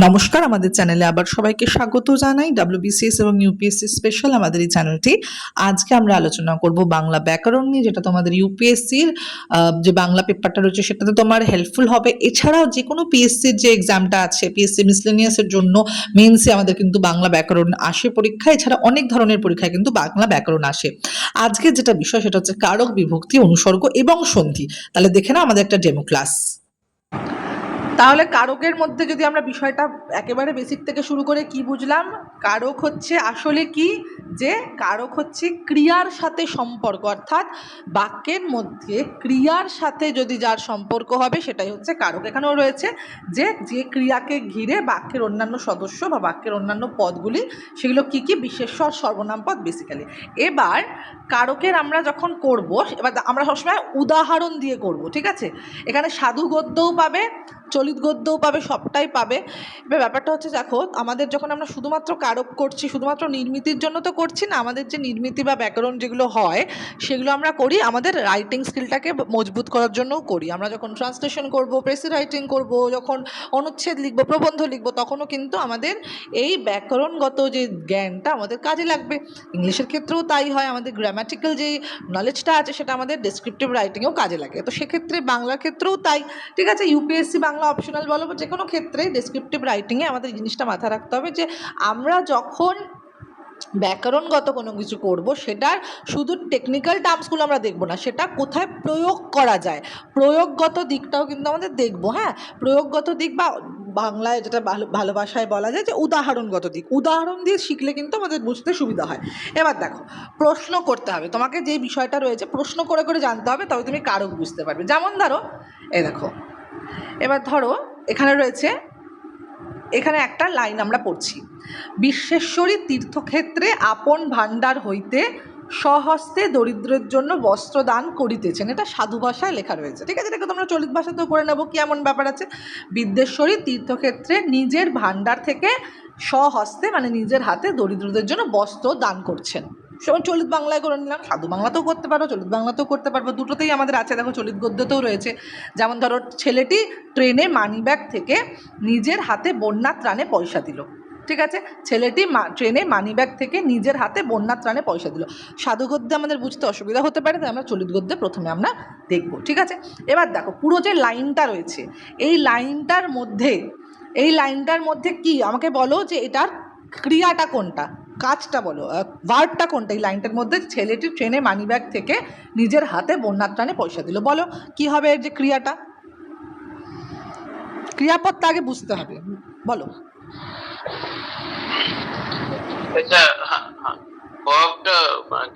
নমস্কার, আমাদের চ্যানেলে আবার সবাইকে স্বাগত জানাই। ডাব্লিউবিসিএস এবং ইউপিএসসি স্পেশাল আমাদের এই চ্যানেলটি। আজকে আমরা আলোচনা করব বাংলা ব্যাকরণ নিয়ে, যেটা তোমাদের ইউপিএসসির যে বাংলা পেপারটা রয়েছে সেটাতে তোমার হেল্পফুল হবে। এছাড়াও যে কোনো পিএসসির যে এক্সামটা আছে, পিএসসি মিসলেনিয়াসের জন্য মেন্সে আমাদের কিন্তু বাংলা ব্যাকরণ আসে পরীক্ষা। এছাড়া অনেক ধরনের পরীক্ষায় কিন্তু বাংলা ব্যাকরণ আসে। আজকে যেটা বিষয় সেটা হচ্ছে কারক, বিভক্তি, অনুসর্গ এবং সন্ধি। তাহলে দেখে নাও আমাদের একটা ডেমো ক্লাস। তাহলে কারকের মধ্যে যদি আমরা বিষয়টা একেবারে বেসিক থেকে শুরু করে কি বুঝলাম, কারক হচ্ছে আসলে কি, যে কারক হচ্ছে ক্রিয়ার সাথে সম্পর্ক, অর্থাৎ বাক্যের মধ্যে ক্রিয়ার সাথে যদি যার সম্পর্ক হবে সেটাই হচ্ছে কারক। এখানেও রয়েছে যে যে ক্রিয়াকে ঘিরে বাক্যের অন্যান্য সদস্য বা বাক্যের অন্যান্য পদগুলি, সেগুলো কি কি, বিশেষ্য আর সর্বনাম পদ বেসিক্যালি। এবার কারকের আমরা যখন করব, এবার আমরা সবসময় উদাহরণ দিয়ে করব, ঠিক আছে। এখানে সাধু গদ্যও পাবে, চলিত গদ্যও পাবে, সবটাই পাবে। এবার ব্যাপারটা হচ্ছে, দেখো আমাদের যখন আমরা শুধুমাত্র কারক করছি, শুধুমাত্র নির্মিতির জন্য তো করছি না, আমাদের যে নির্মিতি বা ব্যাকরণ যেগুলো হয় সেগুলো আমরা করি আমাদের রাইটিং স্কিলটাকে মজবুত করার জন্যও করি। আমরা যখন ট্রান্সলেশন করব, প্রেসি রাইটিং করব, যখন অনুচ্ছেদ লিখব, প্রবন্ধ লিখব, তখনও কিন্তু আমাদের এই ব্যাকরণগত যে জ্ঞানটা আমাদের কাজে লাগবে। ইংলিশের ক্ষেত্রেও তাই হয়, আমাদের গ্রামাটিক্যাল যে নলেজটা আছে সেটা আমাদের ডেসক্রিপটিভ রাইটিংয়েও কাজে লাগে। তো সেক্ষেত্রে বাংলার ক্ষেত্রেও তাই, ঠিক আছে। ইউপিএসসি বাংলা অপশনাল বলো, যে কোনো ক্ষেত্রে ডেসক্রিপটিভ রাইটিংয়ে আমাদের এই জিনিসটা মাথায় রাখতে হবে যে আমরা যখন ব্যাকরণগত কোনো কিছু করব, সেটার শুধু টেকনিক্যাল টার্মসগুলো আমরা দেখব না, সেটা কোথায় প্রয়োগ করা যায়, প্রয়োগগত দিকটাও কিন্তু আমাদের দেখব। হ্যাঁ, প্রয়োগগত দিক বা বাংলায় যেটা ভালো ভাষায় বলা যায় যে উদাহরণগত দিক, উদাহরণ দিয়ে শিখলে কিন্তু আমাদের বুঝতে সুবিধা হয়। এবার দেখো, প্রশ্ন করতে হবে তোমাকে, যে বিষয়টা রয়েছে প্রশ্ন করে করে জানতে হবে, তবে তুমি কারক বুঝতে পারবে। যেমন ধরো, এই দেখো, এবার ধরো এখানে রয়েছে, এখানে একটা লাইন আমরা পড়ছি, বিশ্বেশ্বরী তীর্থক্ষেত্রে আপন ভাণ্ডার হইতে স্বহস্তে দরিদ্রের জন্য বস্ত্র দান করিতেছেন। এটা সাধু ভাষায় লেখা রয়েছে, ঠিক আছে। এটাকে তোমরা চলিত ভাষাতেও পড়ে নেবো, কি এমন ব্যাপার আছে। বিদ্যেশ্বরী তীর্থক্ষেত্রে নিজের ভাণ্ডার থেকে স্বহস্তে, মানে নিজের হাতে দরিদ্রদের জন্য বস্ত্র দান করছেন। সেমন চলিত বাংলায় করে নিলাম, সাধু বাংলাতেও করতে পারো, চলিত বাংলাতেও করতে পারবো, দুটোতেই আমাদের আছে। দেখো চলিত গদ্যতেও রয়েছে। যেমন ধরো, ছেলেটি ট্রেনে মানিব্যাগ থেকে নিজের হাতে বন্যা ত্রাণে পয়সা দিল, ঠিক আছে। ছেলেটি ট্রেনে মানিব্যাগ থেকে নিজের হাতে বন্যা ত্রাণে পয়সা দিল। সাধু গদ্যে আমাদের বুঝতে অসুবিধা হতে পারে, তাই আমরা চলিত গদ্যে প্রথমে আমরা দেখব, ঠিক আছে। এবার দেখো, পুরো যে লাইনটা রয়েছে, এই লাইনটার মধ্যে কি আমাকে বলো, যে এটার ক্রিয়াটা কোনটা, কাজটা বলো, ভার্বটা কোনটা এই লাইনটার মধ্যে। ছেলেটি ট্রেনে মানিব্যাগ থেকে নিজের হাতে বন্যা ত্রাণে পয়সা দিল, বলো কি হবে এর যে ক্রিয়াটা। ক্রিয়াপদটা আগে বুঝতে হবে, বলো।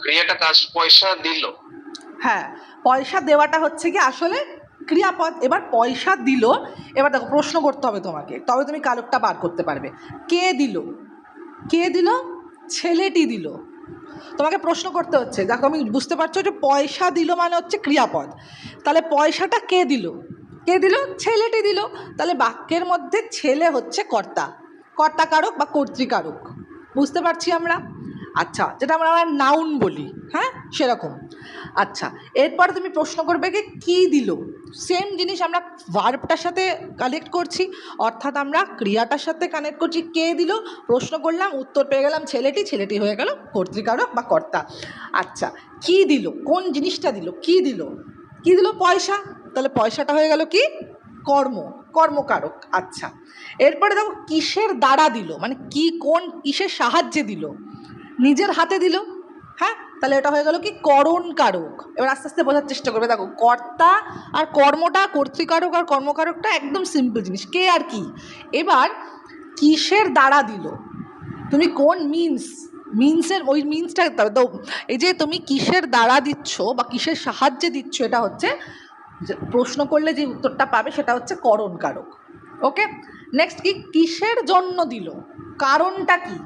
ক্রিয়াটা কাজ পয়সা দিল। হ্যাঁ, পয়সা দেওয়াটা হচ্ছে কি আসলে ক্রিয়াপদ। এবার পয়সা দিল, এবার দেখো প্রশ্ন করতে হবে তোমাকে, তবে তুমি কারকটা বার করতে পারবে। কে দিল, কে দিল, ছেলেটি দিল। তোমাকে প্রশ্ন করতে হচ্ছে, দেখো আমি বুঝতে পারছো যে পয়সা দিল মানে হচ্ছে ক্রিয়াপদ, তাহলে পয়সাটা কে দিল, কে দিল, ছেলেটি দিল। তাহলে বাক্যের মধ্যে ছেলে হচ্ছে কর্তা, কর্তাকারক বা কর্তৃকারক, বুঝতে পারছি আমরা। আচ্ছা, যেটা আমরা নাউন বলি, হ্যাঁ সেরকম। আচ্ছা, এরপরে তুমি প্রশ্ন করবে কি দিল, সেম জিনিস আমরা ভার্বটার সাথে কানেক্ট করছি, অর্থাৎ আমরা ক্রিয়াটার সাথে কানেক্ট করছি। কে দিল, প্রশ্ন করলাম, উত্তর পেয়ে গেলাম ছেলেটি, ছেলেটি হয়ে গেল কর্তৃকারক বা কর্তা। আচ্ছা, কি দিল, কোন জিনিসটা দিল, কি দিল, কি দিল, পয়সা, তাহলে পয়সাটা হয়ে গেল কি, কর্ম, কর্মকারক। আচ্ছা, এরপরে দেখো কিসের দ্বারা দিল, মানে কি, কোন কিসের সাহায্যে দিল, নিজের হাতে দিল, হ্যাঁ, তাহলে এটা হয়ে গেল কি, করণকারক। এবার আস্তে আস্তে বোঝার চেষ্টা করবে। দেখো, কর্তা আর কর্মটা, কর্তৃকারক আর কর্মকারকটা একদম সিম্পল জিনিস, কে আর কি। এবার কিসের দ্বারা দিল, তুমি কোন মিনসের ওই মিনসটা, তো এই যে তুমি কিসের দ্বারা দিচ্ছ বা কিসের সাহায্যে দিচ্ছ, এটা হচ্ছে প্রশ্ন করলে যে উত্তরটা পাবে সেটা হচ্ছে করণকারক। ওকে, নেক্সট কি, কিসের জন্য দিল, কারণটা কি,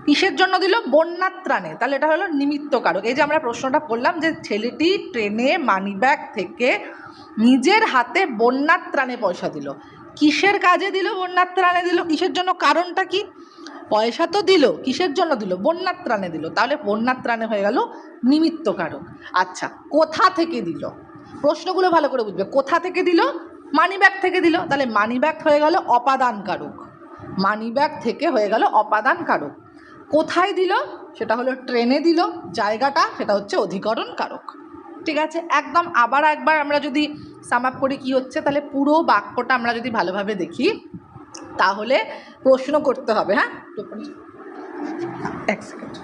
কিসের জন্য দিল, বন্যার ত্রাণে, তাহলে এটা হলো নিমিত্তকারক। এই যে আমরা প্রশ্নটা করলাম যে ছেলেটি ট্রেনে মানিব্যাগ থেকে নিজের হাতে বন্যার ত্রাণে পয়সা দিল, কিসের কাজে দিল, বন্যার ত্রাণে দিল, কিসের জন্য, কারণটা কি, পয়সা তো দিল, কিসের জন্য দিল, বন্যার ত্রাণে দিল, তাহলে বন্যার ত্রাণে হয়ে গেল নিমিত্তকারক। আচ্ছা, কোথা থেকে দিল, প্রশ্নগুলো ভালো করে বুঝবে, কোথা থেকে দিল, মানিব্যাগ থেকে দিল, তাহলে মানিব্যাগ হয়ে গেল অপাদানকারক, মানিব্যাগ থেকে হয়ে গেল অপাদান কারক। কোথায় দিল? সেটা হলো ট্রেনে দিল। জায়গাটা সেটা হচ্ছে অধিকরণ কারক। ঠিক আছে, একদম আবার একবার আমরা যদি সাম আপ করি কী হচ্ছে, তাহলে পুরো বাক্যটা আমরা যদি ভালোভাবে দেখি তাহলে প্রশ্ন করতে হবে। হ্যাঁ, এক সেকেন্ড।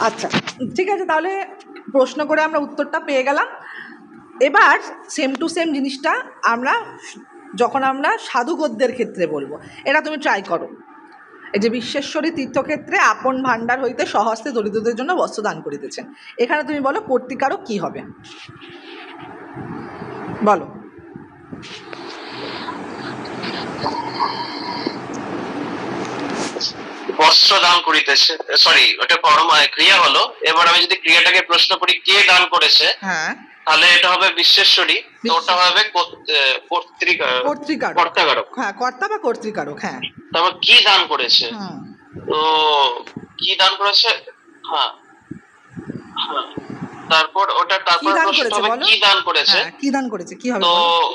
আচ্ছা, ঠিক আছে, তাহলে প্রশ্ন করে আমরা উত্তরটা পেয়ে গেলাম। এবার সেম টু সেম জিনিসটা আমরা যখন আমরা সাধু গদ্যের ক্ষেত্রে বলবো, এটা তুমি ট্রাই করো। এই যে বিশ্বেশ্বরী তীর্থক্ষেত্রে আপন ভাণ্ডার হইতে স্বহস্তে দরিদ্রদের জন্য বস্ত্র দান করিতেছেন, এখানে তুমি বলো কর্তৃকারক কি হবে, বলো। বস্ত্র দান করিতেছে, সরি ওটা কর্ম ক্রিয়া হলো। এবার আমি যদি ক্রিয়াটাকে প্রশ্ন করি কে দান করেছে, হ্যাঁ, তাহলে এটা হবে বিশ্বেশ্বরী। তো ওটা হবে কর্তাকারক। হ্যাঁ, কর্তা বা কর্তৃকারক। হ্যাঁ, তারপর কি দান করেছে, তো কি দান করেছে, হ্যাঁ হ্যাঁ, তারপর ওটা তারপর প্রশ্ন হবে কি দান করেছে, কি দান করেছে কি হবে, তো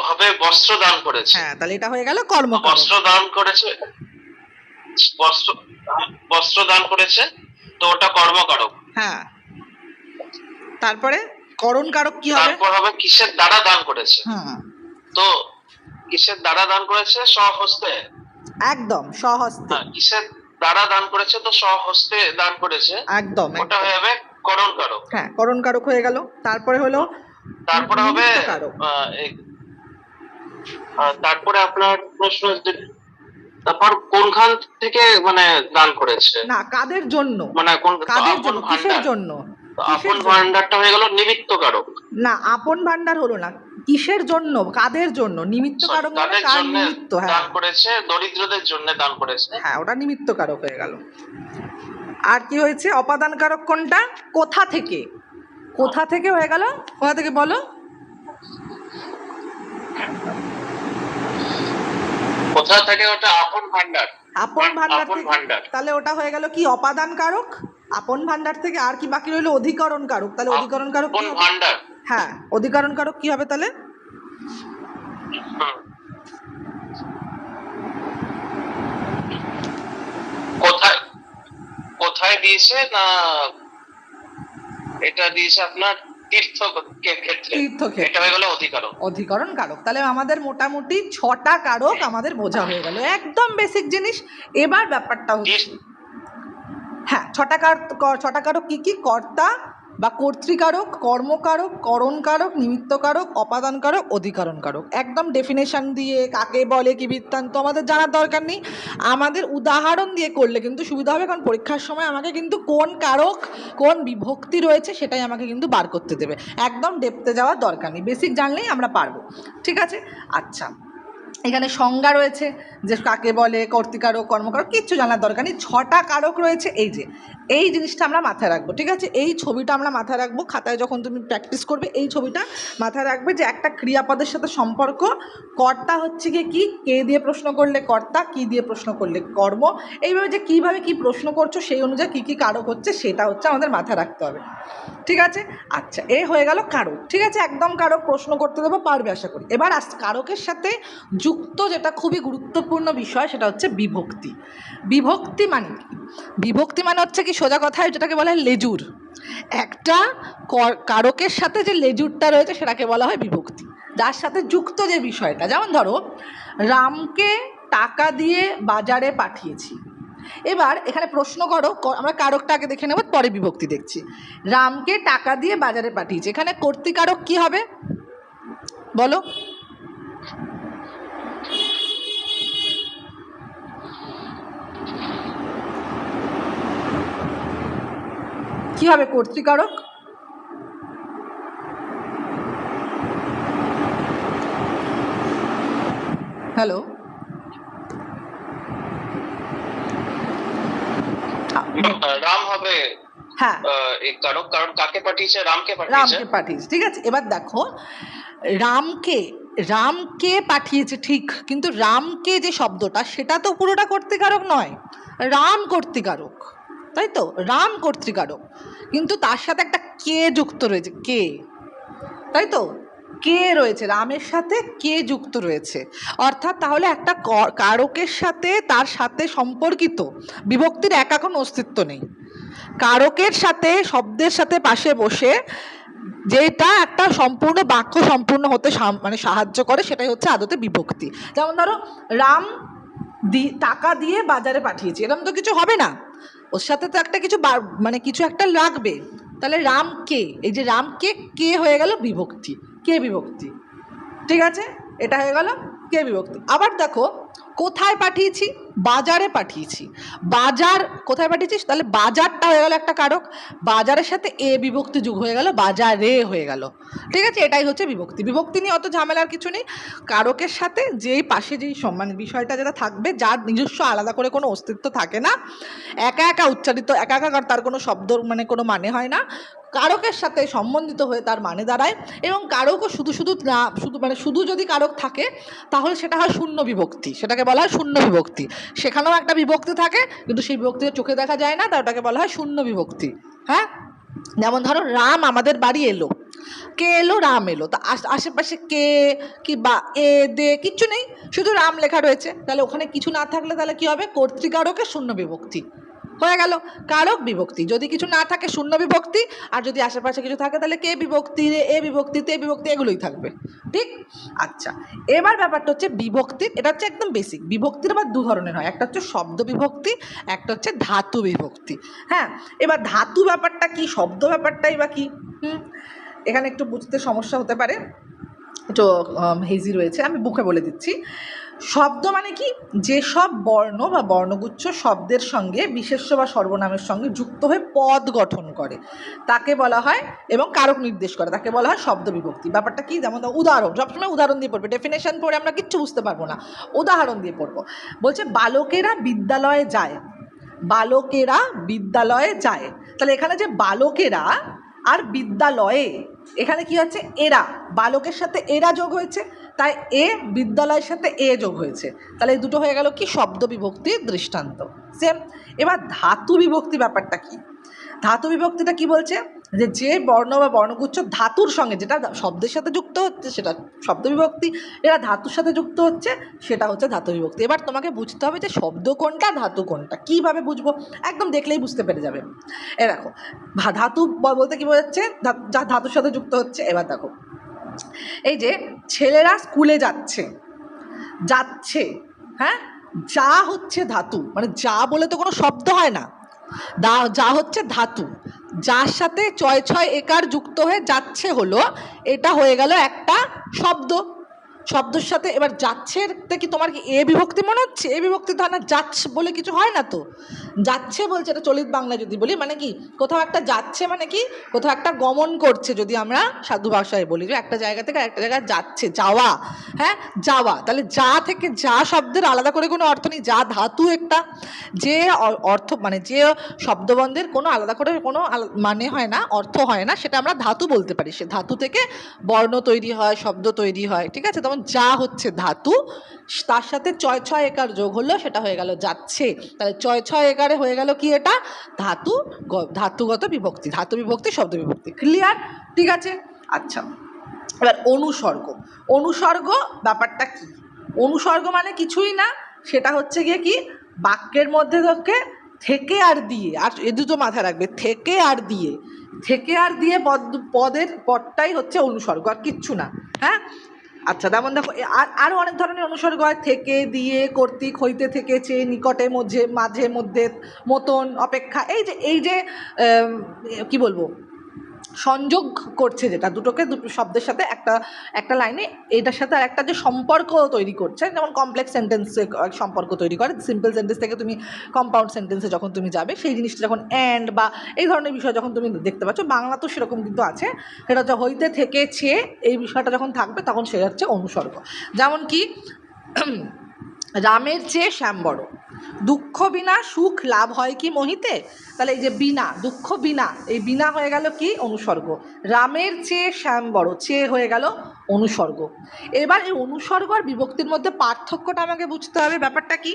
হবে বস্ত্র দান করেছে। হ্যাঁ, তাহলে এটা হয়ে গেল কর্মকারক। বস্ত্র দান করেছে, বস্ত্র দান করেছে, তো ওটা কর্মকারক। হ্যাঁ, তারপরে করণ কারক কি হবে? তারপর হবে কিসের দ্বারা দান করেছে, তো কিসের দ্বারা দান করেছে, স্বহস্তে। একদম স্বহস্তে। কিসের দ্বারা দান করেছে, তো স্বহস্তে দান করেছে, একদম ওটা হয়ে যাবে করণ কারক। হ্যাঁ, করণ কারক হয়ে গেল। তারপরে হলো, তারপরে হবে তারপরে আপনার প্রশ্ন, তারপর কোনখান থেকে মানে দান করেছে, না কাদের জন্য, মানে কোন কাদের জন্য, কিসের জন্য, আপন ভান্ডারটা হয়ে গেল নিমিত্ত কারক। না, আপন ভান্ডার হলো না, কিসের জন্য, কাদের জন্য, নিমিত্ত কারক মানে কার নিমিত্ত, হ্যাঁ দান করেছে, দরিদ্রদের জন্য দান করেছে, হ্যাঁ ওটা নিমিত্ত কারক হয়ে গেল। আর কি হয়েছে, অপাদান কারক কোনটা, কোথা থেকে, কোথা থেকে হয়ে গেল, কোথা থেকে বলো, কোথা থেকে, ওটা আপন ভান্ডার, আপন ভান্ডার। তাহলে ওটা হয়ে গেল কি, অপাদান কারক। আপন ভান্ডার থেকে আর কি বাকি রইল, অধিকরণ কারক। তাহলে অধিকরণ কারক কি ভান্ডার, হ্যাঁ অধিকরণ কারক কি হবে তাহলে, কোথায়, কোথায় দিয়েছে না, এটা দিয়েছে আপনার তীর্থক্ষেত্রে, এটা হয়ে গেল অধিকরণ, অধিকরণ কারক। তাহলে আমাদের মোটামুটি 6টা কারক আমাদের বোঝা হয়ে গেল, একদম বেসিক জিনিস। এবার ব্যাপারটা হচ্ছে, হ্যাঁ 6টা কারক কি কি, কর্তা বা কর্তৃকারক, কর্মকারক, করণকারক, নিমিত্তকারক, অপাদানকারক, অধিকরণকারক। একদম ডেফিনেশন দিয়ে কাকে বলে কি বৃত্তান্ত আমাদের জানার দরকার নেই, আমাদের উদাহরণ দিয়ে করলে কিন্তু সুবিধা হবে, কারণ পরীক্ষার সময় আমাকে কিন্তু কোন কারক কোন বিভক্তি রয়েছে সেটাই আমাকে কিন্তু বার করতে দেবে, একদম ডেপথে যাওয়ার দরকার নেই, বেসিক জানলেই আমরা পারবো। ঠিক আছে, আচ্ছা এখানে সংজ্ঞা রয়েছে যে কাকে বলে, কর্তৃকারক, কর্মকারক, কিচ্ছু জানার দরকার নেই। 6টা কারক রয়েছে, এই যে এই জিনিসটা আমরা মাথায় রাখবো। ঠিক আছে, এই ছবিটা আমরা মাথায় রাখবো, খাতায় যখন তুমি প্র্যাকটিস করবে এই ছবিটা মাথায় রাখবে যে একটা ক্রিয়াপদের সাথে সম্পর্ক, কর্তা হচ্ছে গিয়ে কি, কে দিয়ে প্রশ্ন করলে কর্তা, কি দিয়ে প্রশ্ন করলে কর্ম, এইভাবে যে কীভাবে কী প্রশ্ন করছো সেই অনুযায়ী কী কী কারক হচ্ছে সেটা হচ্ছে আমাদের মাথায় রাখতে হবে। ঠিক আছে, আচ্ছা এ হয়ে গেল কারক। ঠিক আছে, একদম কারক প্রশ্ন করতে দেবো, পারবে আশা করি। এবার কারকের সাথে যুক্ত যেটা খুবই গুরুত্বপূর্ণ বিষয় সেটা হচ্ছে বিভক্তি। বিভক্তি মানে কি, বিভক্তি মানে হচ্ছে কি, সোজা কথায় যেটাকে বলা হয় লেজুর, একটা কারকের সাথে যে লেজুরটা রয়েছে সেটাকে বলা হয় বিভক্তি, যার সাথে যুক্ত যে বিষয়টা। যেমন ধরো রামকে টাকা দিয়ে বাজারে পাঠিয়েছি, এবার এখানে প্রশ্ন করো, আমরা কারকটাকে দেখে নেব, পরে বিভক্তি দেখছি। রামকে টাকা দিয়ে বাজারে পাঠিয়েছে, এখানে কর্তৃকারক কি হবে বলো, কি হবে কর্তৃকারক, হ্যালো রাম হবে হ্যাঁ এই কারক, কারণ কাকে পাঠিয়েছে? রামকে পাঠিয়েছে। রামকে পাঠিয়েছে, ঠিক আছে। এবার দেখো রামকে রামকে পাঠিয়েছে ঠিক, কিন্তু রামকে যে শব্দটা সেটা তো পুরোটা কর্তৃকারক নয়, রাম কর্তৃকারক, তাই তো, রাম কর্তৃকারক, কিন্তু তার সাথে একটা কে যুক্ত রয়েছে, কে, তাই তো, কে রয়েছে, রামের সাথে কে যুক্ত রয়েছে, অর্থাৎ তাহলে একটা কারকের সাথে তার সাথে সম্পর্কিত বিভক্তির একা কোনো অস্তিত্ব নেই। কারকের সাথে শব্দের সাথে পাশে বসে যেটা একটা সম্পূর্ণ বাক্য সম্পূর্ণ হতে মানে সাহায্য করে, সেটাই হচ্ছে আদতে বিভক্তি। যেমন ধরো রাম টাকা দিয়ে বাজারে পাঠিয়েছে, এরকম তো কিছু হবে না, ওর সাথে তো একটা কিছু মানে কিছু একটা লাগবে, তাহলে রাম কে, এই যে রাম কে, কে হয়ে গেল বিভক্তি, কে বিভক্তি, ঠিক আছে, এটা হয়ে গেল কে বিভক্তি। আবার দেখো কোথায় পাঠিয়েছি, বাজারে পাঠিয়েছি, বাজার কোথায় পাঠিয়েছিস, তাহলে বাজারটা হয়ে গেল একটা কারক, বাজারের সাথে এ বিভক্তি যুগ হয়ে গেল, বাজারে হয়ে গেল, ঠিক আছে, এটাই হচ্ছে বিভক্তি। বিভক্তি নিয়ে অত ঝামেলার কিছু নেই, কারকের সাথে যেই পাশে যেই মানে বিষয়টা যেটা থাকবে, যার নিজস্ব আলাদা করে কোনো অস্তিত্ব থাকে না, একা একা উচ্চারিত, একা একা তার কোনো শব্দ মানে কোনো মানে হয় না, কারকের সাথে সম্বন্ধিত হয়ে তার মানে দাঁড়ায়, এবং কারকও শুধু শুধু না, শুধু মানে শুধু যদি কারক থাকে তাহলে সেটা হয় শূন্য বিভক্তি, সেটাকে বলা হয় শূন্য বিভক্তি, সেখানেও একটা বিভক্তি থাকে কিন্তু সেই বিভক্তিটা চোখে দেখা যায় না, তা ওটাকে বলা হয় শূন্য বিভক্তি। হ্যাঁ, যেমন ধরো রাম আমাদের বাড়ি এলো, কে এলো, রাম এলো, তা আশেপাশে কে কি বা এ দে কিচ্ছু নেই, শুধু রাম লেখা রয়েছে, তাহলে ওখানে কিছু না থাকলে তাহলে কি হবে, কর্তৃকারকের শূন্য বিভক্তি হয়ে গেল, কারক বিভক্তি, যদি কিছু না থাকে শূন্য বিভক্তি, আর যদি আশেপাশে কিছু থাকে তাহলে কে বিভক্তি, এ বিভক্তি, তে বিভক্তি, এগুলোই থাকবে, ঠিক। আচ্ছা, এবার ব্যাপারটা হচ্ছে বিভক্তির, এটা হচ্ছে একদম বেসিক, বিভক্তির আবার দু ধরনের হয়, একটা হচ্ছে শব্দ বিভক্তি, একটা হচ্ছে ধাতু বিভক্তি। হ্যাঁ, এবার ধাতু ব্যাপারটা কি, শব্দ ব্যাপারটাই বা কি, এখানে একটু বুঝতে সমস্যা হতে পারে, একটু হেজি রয়েছে, আমি বুকে বলে দিচ্ছি। শব্দ মানে কি, যেসব বর্ণ বা বর্ণগুচ্ছ শব্দের সঙ্গে বিশেষ্য বা সর্বনামের সঙ্গে যুক্ত হয়ে পদ গঠন করে তাকে বলা হয়, এবং কারক নির্দেশ করে তাকে বলা হয় শব্দ বিভক্তি। ব্যাপারটা কি, যেমন উদাহরণ, সবসময় উদাহরণ দিয়ে পড়বে, ডেফিনেশন পড়ে আমরা কিচ্ছু বুঝতে পারবো না, উদাহরণ দিয়ে পড়বো। বলছে বালকেরা বিদ্যালয়ে যায়, বালকেরা বিদ্যালয়ে যায়, তাহলে এখানে যে বালকেরা আর বিদ্যালয়ে, এখানে কি হচ্ছে, এরা, বালকের সাথে এরা যোগ হয়েছে, তাই এ বিদ্যালয়ের সাথে এ যোগ হয়েছে, তাহলে এই দুটো হয়ে গেল কি শব্দ বিভক্তির দৃষ্টান্ত। সেম, এবার ধাতু বিভক্তি ব্যাপারটা কি, ধাতু বিভক্তিটা কি বলছে, যে বর্ণ বা বর্ণগুচ্ছ ধাতুর সঙ্গে, যেটা শব্দের সাথে যুক্ত হচ্ছে সেটা শব্দ বিভক্তি, এরা ধাতুর সাথে যুক্ত হচ্ছে সেটা হচ্ছে ধাতু বিভক্তি। এবার তোমাকে বুঝতে হবে যে শব্দ কোনটা, ধাতু কোনটা, কীভাবে বুঝবো, একদম দেখলেই বুঝতে পেরে যাবে। এ দেখো ধাতু বলতে কী বোঝাচ্ছে, যা ধাতুর সাথে যুক্ত হচ্ছে। এবার দেখো এই যে ছেলেরা স্কুলে যাচ্ছে, যাচ্ছে, হ্যাঁ, যা হচ্ছে ধাতু, মানে যা বলে তো কোনো শব্দ হয় না, যা হচ্ছে ধাতু, যার সাথে ছয় ছয় একার যুক্ত হয়ে যাচ্ছে হলো, এটা হয়ে গেল একটা শব্দ, শব্দের সাথে। এবার যাচ্ছে কি তোমার কি এ বিভক্তি মনে হচ্ছে, এ বিভক্তি তো না, যাচ্ছে বলে কিছু হয় না তো, যাচ্ছে বলছে, এটা চলিত বাংলা যদি বলি, মানে কি কোথাও একটা যাচ্ছে, মানে কি কোথাও একটা গমন করছে, যদি আমরা সাধু ভাষায় বলি যে একটা জায়গা থেকে একটা জায়গায় যাচ্ছে, যাওয়া, হ্যাঁ যাওয়া, তাহলে যা থেকে যা শব্দের আলাদা করে কোনো অর্থ নেই, যা ধাতু একটা, যে অর্থ মানে যে শব্দবন্ধের কোনো আলাদা করে কোনো মানে হয় না, অর্থ হয় না, সেটা আমরা ধাতু বলতে পারি, সে ধাতু থেকে বর্ণ তৈরি হয়, শব্দ তৈরি হয়, ঠিক আছে। তখন যা হচ্ছে ধাতু, তার সাথে ছয় ছয় একার যোগ হলো, সেটা হয়ে গেল যাচ্ছে, তাহলে ছয় ছয় একারে হয়ে গেল কি, এটা ধাতু, ধাতুগত বিভক্তি, ধাতু বিভক্তি, শব্দ বিভক্তি, ক্লিয়ার, ঠিক আছে। আচ্ছা, এবার অনুসর্গ, অনুসর্গ ব্যাপারটা কি, অনুসর্গ মানে কিছুই না, সেটা হচ্ছে গিয়ে কি, বাক্যের মধ্যে থেকে আর দিয়ে, আর এ দুটো মাথায় রাখবে, থেকে আর দিয়ে, থেকে আর দিয়ে পদের পদটাই হচ্ছে অনুসর্গ, আর কিচ্ছু না। হ্যাঁ, আচ্ছা, তেমন দেখো আরও অনেক ধরনের অনুসর্গ হয়, থেকে, দিয়ে, কর্তৃক, হইতে, থেকেছে, নিকটে, মধ্যে, মাঝে, মধ্যে, মতন, অপেক্ষা, এই যে কি বলবো, সংযোগ করছে, যেটা দুটোকে দুটো শব্দের সাথে একটা লাইনে এটার সাথে আর একটা যে সম্পর্ক তৈরি করছে, যেমন কমপ্লেক্স সেন্টেন্সে সম্পর্ক তৈরি করে, সিম্পল সেন্টেন্স থেকে তুমি কম্পাউন্ড সেন্টেন্সে যখন তুমি যাবে, সেই জিনিসটা যখন অ্যান্ড বা এই ধরনের বিষয় যখন তুমি দেখতে পাচ্ছ, বাংলা তো সেরকম কিন্তু আছে, সেটা হচ্ছে হইতে, থেকেছে, এই বিষয়টা যখন থাকবে তখন সে হচ্ছে অনুসর্গ। যেমন কি রামের চেয়ে শ্যাম বড়, দুঃখ বিনা সুখ লাভ হয় কি মোহিতে, তাহলে এই যে বিনা, দুঃখ বিনা, এই বিনা হয়ে গেল কি অনুসর্গ। রামের চেয়ে শ্যাম বড়, চেয়ে হয়ে গেল অনুসর্গ। এবার এই অনুসর্গ আর বিভক্তির মধ্যে পার্থক্যটা আমাকে বুঝতে হবে, ব্যাপারটা কি।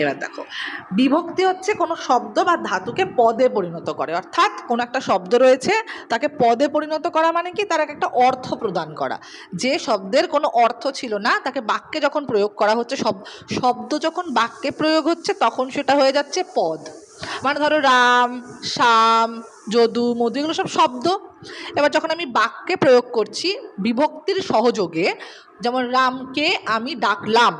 এবার দেখো, বিভক্তি হচ্ছে কোনো শব্দ বা ধাতুকে পদে পরিণত করে, অর্থাৎ কোনো একটা শব্দ রয়েছে তাকে পদে পরিণত করা মানে কি, তার একটা অর্থ প্রদান করা। যে শব্দের কোনো অর্থ ছিল না তাকে বাক্যে যখন প্রয়োগ করা হচ্ছে, শব্দ যখন বাক্যে প্রয়োগ হচ্ছে তখন সেটা হয়ে যাচ্ছে পদ। মানে ধরো রাম, শ্যাম, যদু, মধু, এগুলো সব শব্দ। এবার যখন আমি বাক্যে প্রয়োগ করছি বিভক্তির সহযোগে, যেমন রামকে আমি ডাকলাম,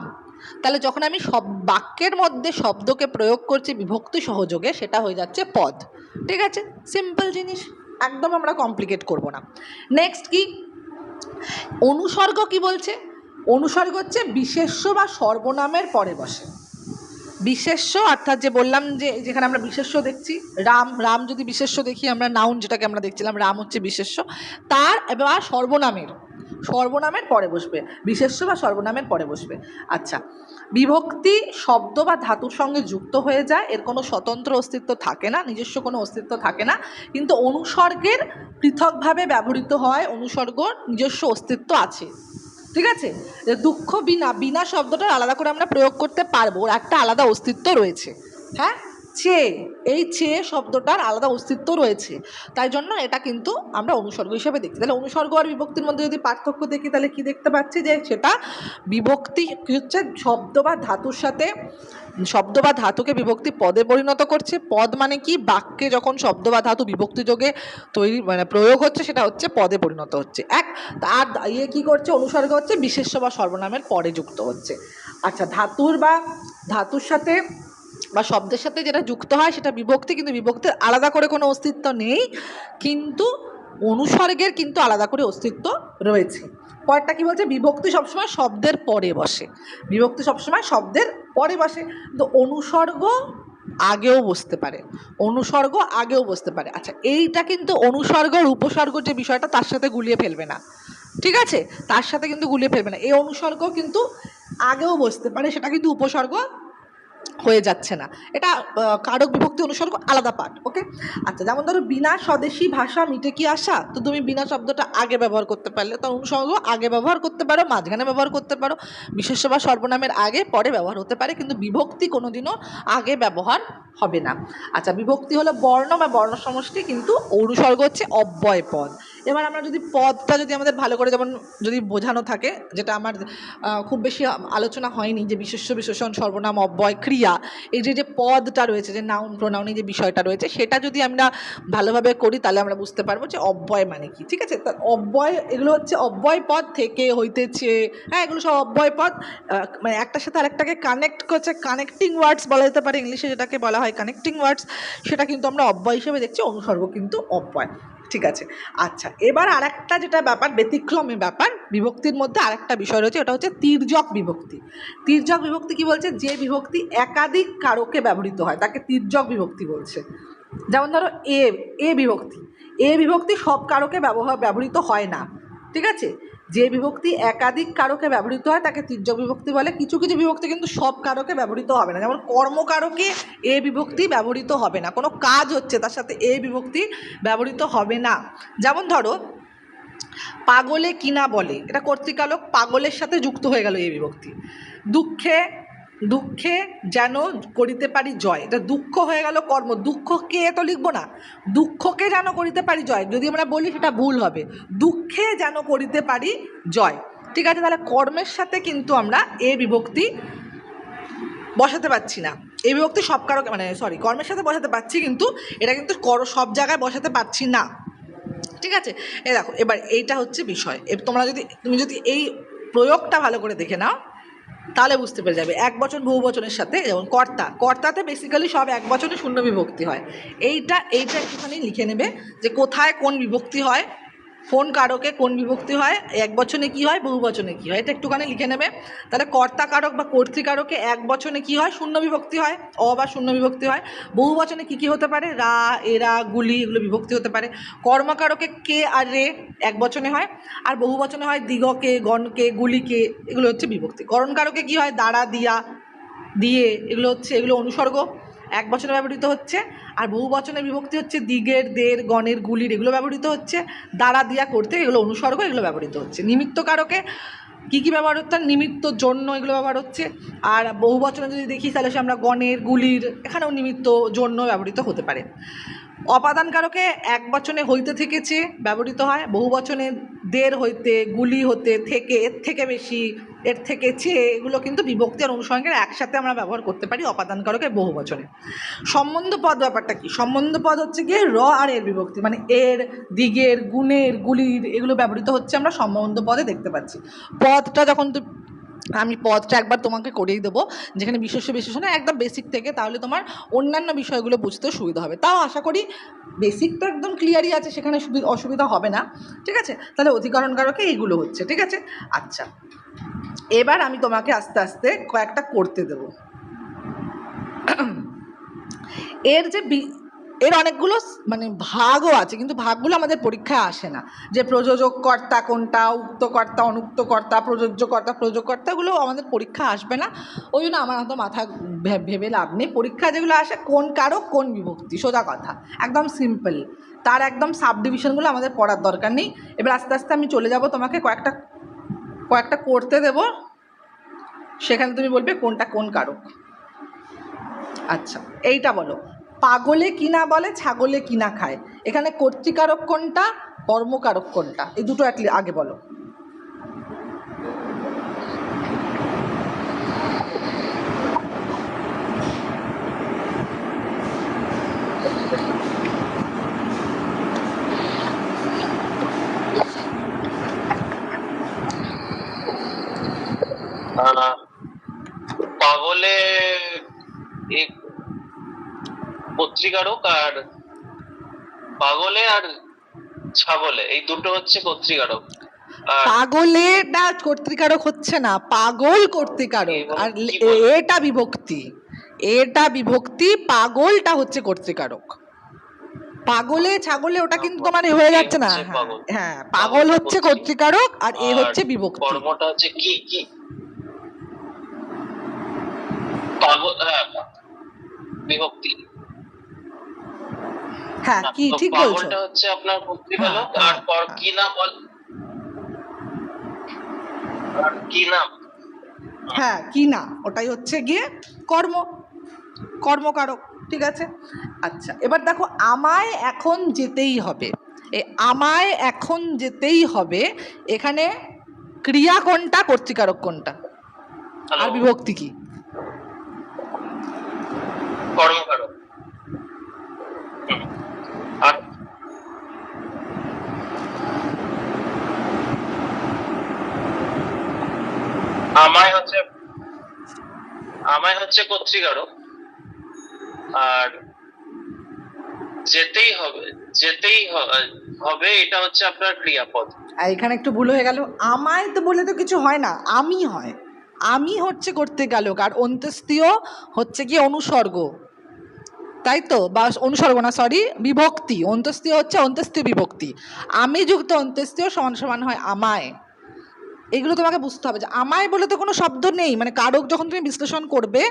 তাহলে যখন আমি সব বাক্যের মধ্যে শব্দকে প্রয়োগ করছি বিভক্তি সহযোগে, সেটা হয়ে যাচ্ছে পদ। ঠিক আছে, সিম্পল জিনিস, একদম আমরা কমপ্লিকেট করব না। নেক্সট কি, অনুসর্গ কি বলছে, অনুসর্গ হচ্ছে বিশেষ্য বা সর্বনামের পরে বসে। বিশেষ্য অর্থাৎ যে বললাম যে যেখানে আমরা বিশেষ্য দেখছি, রাম, রাম যদি বিশেষ্য দেখি আমরা, নাউন যেটাকে আমরা দেখছিলাম, রাম হচ্ছে বিশেষ্য, তার এবার সর্বনামের পরে বসবে, বিশেষ্য বা সর্বনামের পরে বসবে। আচ্ছা, বিভক্তি শব্দ বা ধাতুর সঙ্গে যুক্ত হয়ে যায়, এর কোনো স্বতন্ত্র অস্তিত্ব থাকে না, নিজস্ব কোনো অস্তিত্ব থাকে না, কিন্তু অনুসর্গের পৃথকভাবে ব্যবহৃত হয়, অনুসর্গ নিজস্ব অস্তিত্ব আছে। ঠিক আছে, দুঃখ বিনা, বিনা শব্দটা আলাদা করে আমরা প্রয়োগ করতে পারবো, ওর একটা আলাদা অস্তিত্ব রয়েছে। হ্যাঁ, চেয়ে, এই চেয়ে শব্দটার আলাদা অস্তিত্ব রয়েছে, তাই জন্য এটা কিন্তু আমরা অনুসর্গ হিসেবে দেখছি। তাহলে অনুসর্গ আর বিভক্তির মধ্যে যদি পার্থক্য দেখি তাহলে কি দেখতে পাচ্ছি, যে সেটা বিভক্তি হচ্ছে শব্দ বা ধাতুর সাথে, শব্দ বা ধাতুকে বিভক্তি পদে পরিণত করছে। পদ মানে কি, বাক্যে যখন শব্দ বা ধাতু বিভক্তি যোগে তৈরি মানে প্রয়োগ হচ্ছে সেটা হচ্ছে পদে পরিণত হচ্ছে। এক, আর ইয়ে কী করছে, অনুসর্গ হচ্ছে বিশেষ্য বা সর্বনামের পরে যুক্ত হচ্ছে। আচ্ছা, ধাতুর সাথে বা শব্দের সাথে যেটা যুক্ত হয় সেটা বিভক্তি, কিন্তু বিভক্তির আলাদা করে কোনো অস্তিত্ব নেই, কিন্তু অনুসর্গের কিন্তু আলাদা করে অস্তিত্ব রয়েছে। পরেরটা কি বলছে, বিভক্তি সবসময় শব্দের পরে বসে, বিভক্তি সবসময় শব্দের পরে বসে, তো অনুসর্গ আগেও বসতে পারে, অনুসর্গ আগেও বসতে পারে। আচ্ছা, এইটা কিন্তু অনুসর্গ আর উপসর্গ যে বিষয়টা তার সাথে গুলিয়ে ফেলবে না, ঠিক আছে, তার সাথে কিন্তু গুলিয়ে ফেলবে না। এই অনুসর্গ কিন্তু আগেও বসতে পারে, সেটা কিন্তু উপসর্গ হয়ে যাচ্ছে না, এটা কারক বিভক্তি অনুসর্গ আলাদা পার্ট। ওকে, আচ্ছা, যেমন ধরো বিনা স্বদেশী ভাষা মিটে কি আশা, তো তুমি বিনা শব্দটা আগে ব্যবহার করতে পারলে, তো অনুসর্গ আগে ব্যবহার করতে পারো, মাঝখানে ব্যবহার করতে পারো, বিশেষ্য বা সর্বনামের আগে পরে ব্যবহার হতে পারে, কিন্তু বিভক্তি কোনোদিনও আগে ব্যবহার হবে না। আচ্ছা, বিভক্তি হলো বর্ণ বা বর্ণ সমষ্টি, কিন্তু অনুসর্গ হচ্ছে অব্যয় পদ। এবার আমরা যদি পদটা যদি আমাদের ভালো করে যেমন যদি বোঝানো থাকে, যেটা আমার খুব বেশি আলোচনা হয়নি, যে বিশেষ্য বিশেষণ সর্বনাম অব্যয় ক্রিয়া, এই যে পদটা রয়েছে, যে নাউন প্রোনাউন এই যে বিষয়টা রয়েছে, সেটা যদি আমরা ভালোভাবে করি তাহলে আমরা বুঝতে পারবো যে অব্যয় মানে কি। ঠিক আছে, তার অব্যয়, এগুলো হচ্ছে অব্যয় পদ, থেকে, হইতেছে, হ্যাঁ, এগুলো সব অব্যয় পদ, মানে একটার সাথে আরেকটাকে কানেক্ট করছে, কানেক্টিং ওয়ার্ডস বলা যেতে পারে, ইংলিশে যেটাকে বলা হয় কানেক্টিং ওয়ার্ডস, সেটা কিন্তু আমরা অব্যয় হিসেবে দেখছি, অনুসর্গ কিন্তু অব্যয়। ঠিক আছে, আচ্ছা, এবার আরেকটা যেটা ব্যাপার, ব্যতিক্রমী ব্যাপার বিভক্তির মধ্যে আরেকটা বিষয় রয়েছে, এটা হচ্ছে তির্যক বিভক্তি। তির্যক বিভক্তি কি বলছে, যে বিভক্তি একাধিক কারকে ব্যবহৃত হয় তাকে তির্যক বিভক্তি বলছে। যেমন ধরো এ বিভক্তি, এ বিভক্তি সব কারকে ব্যবহৃত হয় না। ঠিক আছে, যে বিভক্তি একাধিক কারকে ব্যবহৃত হয় তাকে তির্যক বিভক্তি বলে। কিছু কিছু বিভক্তি কিন্তু সব কারকে ব্যবহৃত হবে না, যেমন কর্মকারকে এ বিভক্তি ব্যবহৃত হবে না, কোনো কাজ হচ্ছে তার সাথে এ বিভক্তি ব্যবহৃত হবে না। যেমন ধরো পাগলে কিনা বলে, এটা কর্তৃকালক, পাগলের সাথে যুক্ত হয়ে গেল এই বিভক্তি। দুঃখে যেন করিতে পারি জয়, এটা দুঃখ হয়ে গেল কর্ম, দুঃখকে তো লিখবো না, দুঃখকে যেন করিতে পারি জয় যদি আমরা বলি সেটা ভুল হবে, দুঃখে যেন করিতে পারি জয়। ঠিক আছে, তাহলে কর্মের সাথে কিন্তু আমরা এ বিভক্তি বসাতে পারছি না, এই বিভক্তি সব কারকে মানে কর্মের সাথে বসাতে পারছি, কিন্তু এটা কিন্তু সব জায়গায় বসাতে পারছি না। ঠিক আছে, দেখো, এবার এইটা হচ্ছে বিষয়, তুমি যদি এই প্রয়োগটা ভালো করে দেখে নাও তাহলে বুঝতে পেরে যাবে। এক বচন বহু বচনের সাথে, যেমন কর্তাতে বেসিক্যালি সব এক বচনে শূন্য বিভক্তি হয়, এইটা একটুখানি লিখে নেবে যে কোথায় কোন বিভক্তি হয়, কোন কারকে কোন বিভক্তি হয়, এক বচনে কী হয়, বহু বচনে কী হয়, এটা একটুখানি লিখে নেবে। তাহলে কর্তা কারক বা কর্তৃকারকে এক বচনে কী হয়, শূন্য বিভক্তি হয়, বা শূন্য বিভক্তি হয়। বহু বচনে কী কী হতে পারে, রা, এরা, গুলি, এগুলো বিভক্তি হতে পারে। কর্মকারকে কে আর রে এক বচনে হয়, আর বহু বচনে হয় দিগকে, গণকে, গুলিকে, এগুলো হচ্ছে বিভক্তি। করণকারকে কী হয়, দ্বারা, দিয়া, দিয়ে, এগুলো হচ্ছে, এগুলো অনুসর্গ, এক বচনে ব্যবহৃত হচ্ছে। আর বহু বচনের বিভক্তি হচ্ছে দিগের, দের, গণের, গুলির, এগুলো ব্যবহৃত হচ্ছে। দ্বারা, দিয়া, করতে, এগুলো অনুসর্গ, এগুলো ব্যবহৃত হচ্ছে। নিমিত্ত কারকে কী কী ব্যবহার হচ্ছে? নিমিত্ত, জন্য, এগুলো ব্যবহার হচ্ছে। আর বহু বচনে যদি দেখি তাহলে সে আমরা গণের, গুলির, এখানেও নিমিত্ত, জন্য ব্যবহৃত হতে পারে। অপাদান কারকে এক বচনে হইতে, থেকেছে ব্যবহৃত হয়। বহু বচনে দের, হইতে, গুলি, হতে, থেকে, এর থেকে বেশি, এর থেকে চেয়ে, এগুলো কিন্তু বিভক্তি আর অনুসর্গের একসাথে আমরা ব্যবহার করতে পারি অপাদান কারকে বহু বচনে। সম্বন্ধ পদ ব্যাপারটা কি? সম্বন্ধ পদ হচ্ছে গিয়ে র আর এর বিভক্তি, মানে এর, দিগের, গুণের, গুলির, এগুলো ব্যবহৃত হচ্ছে আমরা সম্বন্ধ পদে দেখতে পাচ্ছি। পদটা যখন আমি পদটা একবার তোমাকে করেই দেবো, যেখানে বিশেষ্য বিশেষণ একদম বেসিক থেকে, তাহলে তোমার অন্যান্য বিষয়গুলো বুঝতে সুবিধা হবে। তাও আশা করি বেসিক তো একদম ক্লিয়ারই আছে, সেখানে অসুবিধা হবে না। ঠিক আছে, তাহলে অধিকরণ কারকে এইগুলো হচ্ছে। ঠিক আছে, আচ্ছা, এবার আমি তোমাকে আস্তে আস্তে কয়েকটা করতে দেবো। এর যে এর অনেকগুলো মানে ভাগও আছে, কিন্তু ভাগগুলো আমাদের পরীক্ষায় আসে না। যে প্রযোজক কর্তা কোনটা, উক্ত কর্তা, অনুক্ত কর্তা, প্রযোজ্য কর্তা, প্রযোজক কর্তাগুলো আমাদের পরীক্ষা আসবে না। ওই জন্য আমার হয়তো মাথা ভেবে লাভ নেই। পরীক্ষা যেগুলো আসে কোন কারক, কোন বিভক্তি, সোজা কথা, একদম সিম্পল। তার একদম সাব ডিভিশনগুলো আমাদের পড়ার দরকার নেই। এবার আস্তে আস্তে আমি চলে যাব, তোমাকে কয়েকটা করতে দেব, সেখানে তুমি বলবে কোনটা কোন কারক। আচ্ছা, এইটা বলো, পাগলে কিনা বলে, ছাগলে কিনা খায়, এখানে কর্তৃকারক কোনটা, কর্মকারক কোনটা, এই দুটো আগে বলো। পাগলে কর্তৃকারক, আর পাগলে আর ছাগলে এই দুটো হচ্ছে কর্তৃকারক। পাগলেটা কর্তৃকারক হচ্ছে না, পাগল কর্তৃকারক, আর এটা বিভক্তি, এটা বিভক্তি, পাগলটা হচ্ছে কর্তৃকারক। পাগলে ছাগলে ওটা কিন্তু তোমার হয়ে যাচ্ছে না। হ্যাঁ, পাগল হচ্ছে কর্তৃকারক আর এ হচ্ছে বিভক্তি। কর্মটা হচ্ছে কি কি পাগল, হ্যাঁ বিভক্তি। হ্যাঁ, কি ঠিক বলছো। পাগলটা হচ্ছে আপনার কর্তৃকারক, আর কি না বল, আর কি না, হ্যাঁ কি না, ওটাই হচ্ছে গিয়ে কর্মকারক। ঠিক আছে, আচ্ছা, এবার দেখো, আমায় এখন যেতেই হবে, এই আমায় এখন যেতেই হবে, এখানে ক্রিয়া কোনটা, কর্তৃকারক কোনটা, আর বিভক্তি কি? কর্মকারক। আর আমায় হচ্ছে কর্তৃকারক, আর যেতেই হবে এটা হচ্ছে আপনার ক্রিয়াপদ। এখানে একটু ভুল হয়ে গেল, আমায় তো বলে তো কিছু হয় না, আমি হয়, আমি হচ্ছে কর্তৃকারক, আর অন্ত্যেষ্টিয় হচ্ছে কি অনুসর্গ, তাই তো, বা অনুসর্গ না, সরি, বিভক্তি। অন্ত্যেষ্টিয় হচ্ছে অন্ত্যেষ্টিয় বিভক্তি, আমি যুক্ত অন্ত্যেষ্টিয় সমান সমান হয় আমায়। এগুলো তোমাকে বুঝতে হবে যে আমায় বলে তো কোনো শব্দ নেই, মানে কারক যখন তুমি বিশ্লেষণ করবে,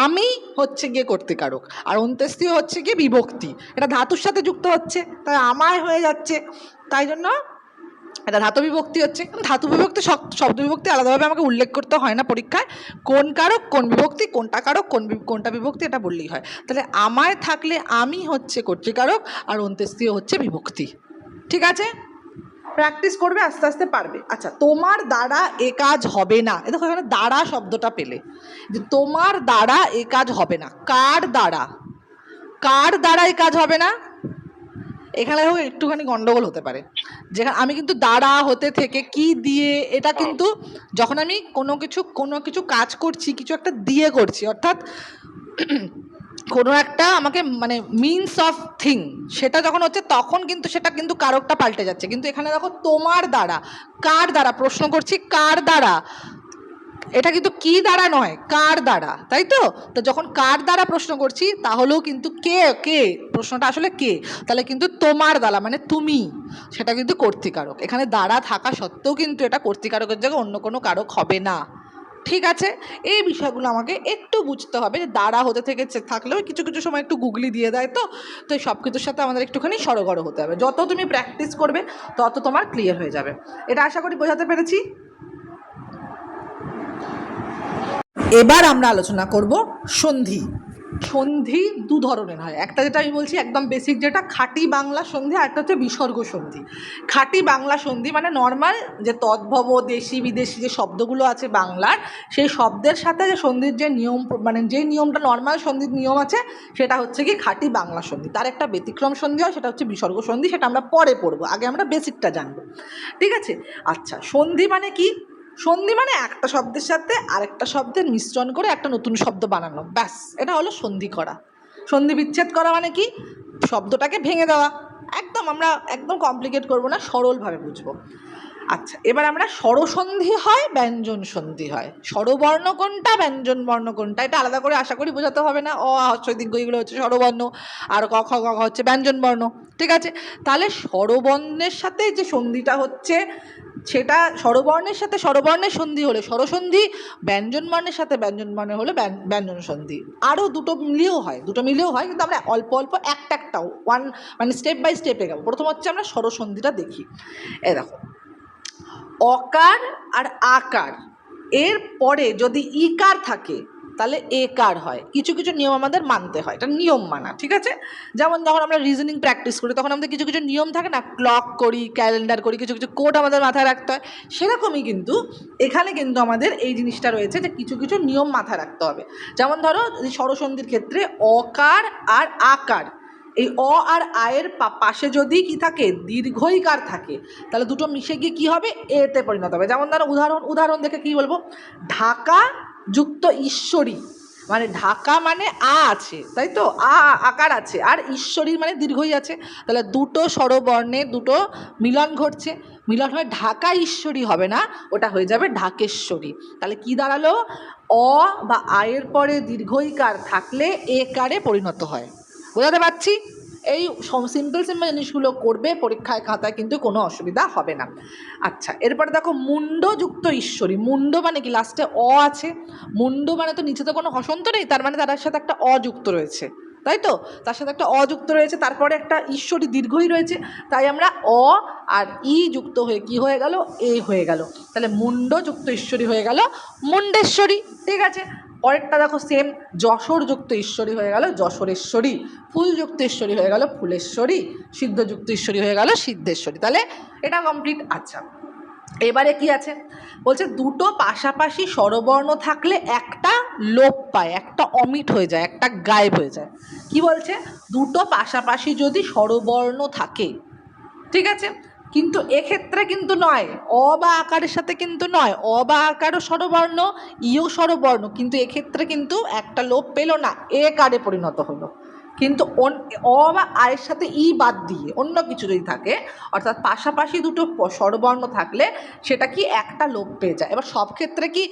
আমি হচ্ছে গিয়ে কর্তৃকারক আর অন্ত্যেষ্টিয় হচ্ছে গিয়ে বিভক্তি, এটা ধাতুর সাথে যুক্ত হচ্ছে, তাই আমায় হয়ে যাচ্ছে। তাই জন্য এটা ধাতু বিভক্তি হচ্ছে। ধাতু বিভক্তি, শব্দ বিভক্তি আলাদাভাবে আমাকে উল্লেখ করতে হয় না পরীক্ষায়, কোন কারক কোন বিভক্তি, কোনটা কারক কোনটা বিভক্তি, এটা বললেই হয়। তাহলে আমায় থাকলে আমি হচ্ছে কর্তৃকারক আর অন্ত্যেষ্টিয় হচ্ছে বিভক্তি। ঠিক আছে, প্র্যাকটিস করবে, আস্তে আস্তে পারবে। আচ্ছা, তোমার দ্বারা এ কাজ হবে না, এ দেখো এখানে দ্বারা শব্দটা পেলে, যে তোমার দ্বারা এ কাজ হবে না, কার দ্বারা এ কাজ হবে না, এখানে একটুখানি গন্ডগোল হতে পারে। যেখানে আমি কিন্তু দ্বারা, হতে, থেকে, কি দিয়ে, এটা কিন্তু যখন আমি কোনো কিছু কাজ করছি, কিছু একটা দিয়ে করছি, অর্থাৎ কোনো একটা আমাকে মানে মিনস অফ থিং, সেটা যখন হচ্ছে তখন কিন্তু সেটা কিন্তু কারকটা পাল্টে যাচ্ছে। কিন্তু এখানে দেখো তোমার দ্বারা, কার দ্বারা প্রশ্ন করছি, কার দ্বারা, এটা কিন্তু কি দ্বারা নয়, কার দ্বারা, তাই তো। তো যখন কার দ্বারা প্রশ্ন করছি, তাহলেও কিন্তু কে প্রশ্নটা আসলে কে, তাহলে কিন্তু তোমার দ্বারা মানে তুমি, সেটা কিন্তু কর্তৃকারক। এখানে দ্বারা থাকা সত্ত্বেও কিন্তু এটা কর্তৃকারকের জায়গায় অন্য কোনো কারক হবে না। ঠিক আছে, এই বিষয়গুলো আমাকে একটু বুঝতে হবে, যে দ্বারা হতে থেকে থাকলেও কিছু কিছু সময় একটু গুগলি দিয়ে দেয়, তো এই সব কিছুর সাথে আমাদের একটুখানি সড়গড় হতে হবে। যত তুমি প্র্যাকটিস করবে তত তোমার ক্লিয়ার হয়ে যাবে। এটা আশা করি বোঝাতে পেরেছি। এবার আমরা আলোচনা করব সন্ধি। সন্ধি দু ধরনের হয়, একটা যেটা আমি বলছি একদম বেসিক, যেটা খাঁটি বাংলা সন্ধি, আর একটা হচ্ছে বিসর্গ সন্ধি। খাঁটি বাংলা সন্ধি মানে নর্মাল যে তদ্ভব দেশি বিদেশি যে শব্দগুলো আছে বাংলার, সেই শব্দের সাথে যে সন্ধির যে নিয়ম, মানে যে নিয়মটা নর্মাল সন্ধির নিয়ম আছে, সেটা হচ্ছে কি খাঁটি বাংলা সন্ধি। তার একটা ব্যতিক্রম সন্ধি হয়, সেটা হচ্ছে বিসর্গ সন্ধি, সেটা আমরা পরে পড়বো, আগে আমরা বেসিকটা জানবো, ঠিক আছে? আচ্ছা, সন্ধি মানে কি? সন্ধি মানে একটা শব্দের সাথে আরেকটা শব্দের মিশ্রণ করে একটা নতুন শব্দ বানানো, ব্যাস, এটা হলো সন্ধি করা। সন্ধি বিচ্ছেদ করা মানে কি? শব্দটাকে ভেঙে দেওয়া। একদম আমরা একদম কমপ্লিকেট করবো না, সরলভাবে বুঝবো। আচ্ছা, এবার আমরা স্বরসন্ধি হয়, ব্যঞ্জন সন্ধি হয়। স্বরবর্ণ কোনটা, ব্যঞ্জন বর্ণ কোনটা, এটা আলাদা করে আশা করি বোঝাতে হবে না। অ আ হ্রস্ব ই দীর্ঘ এগুলো হচ্ছে স্বরবর্ণ, আর ক খ গ ঘ হচ্ছে ব্যঞ্জন বর্ণ, ঠিক আছে? তাহলে স্বরবর্ণের সাথে যে সন্ধিটা হচ্ছে, সেটা স্বরবর্ণের সাথে স্বরবর্ণের সন্ধি হলে স্বরসন্ধি, ব্যঞ্জন বর্ণের সাথে ব্যঞ্জন বর্ণ হলে ব্যঞ্জন সন্ধি। আরও দুটো মিলিয়েও হয়, কিন্তু আমরা অল্প অল্প একটা ওয়ান মানে স্টেপ বাই স্টেপে যাবো। প্রথম হচ্ছে আমরা স্বরসন্ধিটা দেখি। এ দেখো, অকার আর আকার এর পরে যদি ইকার থাকে তাহলে একার হয়। কিছু কিছু নিয়ম আমাদের মানতে হয়, এটা নিয়ম মানা, ঠিক আছে? যেমন যখন আমরা রিজনিং প্র্যাকটিস করি তখন আমাদের কিছু কিছু নিয়ম থাকে না, ক্লক করি, ক্যালেন্ডার করি, কিছু কিছু কোড আমাদের মাথায় রাখতে হয়। সেরকমই কিন্তু এখানে কিন্তু আমাদের এই জিনিসটা রয়েছে, যে কিছু কিছু নিয়ম মাথায় রাখতে হবে। যেমন ধরো স্বরসন্ধির ক্ষেত্রে অকার আর আকার, এই অ আর আয়ের পাশে যদি কি থাকে, দীর্ঘইকার থাকে, তাহলে দুটো মিশে গিয়ে কী হবে, এতে পরিণত হবে। যেমন ধরো উদাহরণ দেখে কী বলবো, ঢাকা যুক্ত ঈশ্বরী, মানে ঢাকা মানে আ আছে, তাই তো, আকার আছে, আর ঈশ্বরী মানে দীর্ঘই আছে, তাহলে দুটো স্বরবর্ণের দুটো মিলন ঘটছে, মিলন হয়ে ঢাকা ঈশ্বরী হবে না, ওটা হয়ে যাবে ঢাকেশ্বরী। তাহলে কি দাঁড়ালো, অ বা আয়ের পরে দীর্ঘইকার থাকলে একারে পরিণত হয়। বোঝাতে পারছি? এই সিম্পল জিনিসগুলো করবে পরীক্ষায় খাতায়, কিন্তু কোনো অসুবিধা হবে না। আচ্ছা, এরপরে দেখো মুন্ডযুক্ত ঈশ্বরী। মুন্ড মানে কি, লাস্টে অ আছে, মুন্ড মানে তো নিচে তো কোনো হসন্ত নেই, তার মানে তার সাথে একটা অযুক্ত রয়েছে, তাই তো, তার সাথে একটা অযুক্ত রয়েছে, তারপরে একটা ঈশ্বরী দীর্ঘই রয়েছে, তাই আমরা অ আর ই যুক্ত হয়ে কি হয়ে গেল, এ হয়ে গেল, তাহলে মুন্ডযুক্ত ঈশ্বরী হয়ে গেল মুন্ডেশ্বরী, ঠিক আছে? পরেরটা দেখো সেম, যশোরযুক্ত ঈশ্বরী হয়ে গেল যশোরেশ্বরী, ফুলযুক্ত ঈশ্বরী হয়ে গেল ফুলেশ্বরী, সিদ্ধযুক্ত ঈশ্বরী হয়ে গেল সিদ্ধেশ্বরী। তাহলে এটা কমপ্লিট। আচ্ছা, এবারে কি আছে বলছে, দুটো পাশাপাশি স্বরবর্ণ থাকলে একটা লোপ পায়, একটা অমিট হয়ে যায়, একটা গায়েব হয়ে যায়। কি বলছে, দুটো পাশাপাশি যদি স্বরবর্ণ থাকে, ঠিক আছে, কিন্তু এক্ষেত্রে কিন্তু নয়, অ বা আকারের সাথে কিন্তু নয়, অ বা আকারও স্বরবর্ণ, ইও স্বরবর্ণ, কিন্তু এক্ষেত্রে কিন্তু একটা লোপ পেল না, এ কারে পরিণত হলো। কিন্তু অ বা আয়ের সাথে ই বাদ দিয়ে অন্য কিছু যদি থাকে, অর্থাৎ পাশাপাশি দুটো স্বরবর্ণ থাকলে সেটা কি একটা লোপ পেয়ে যায়। এবার সব ক্ষেত্রে কি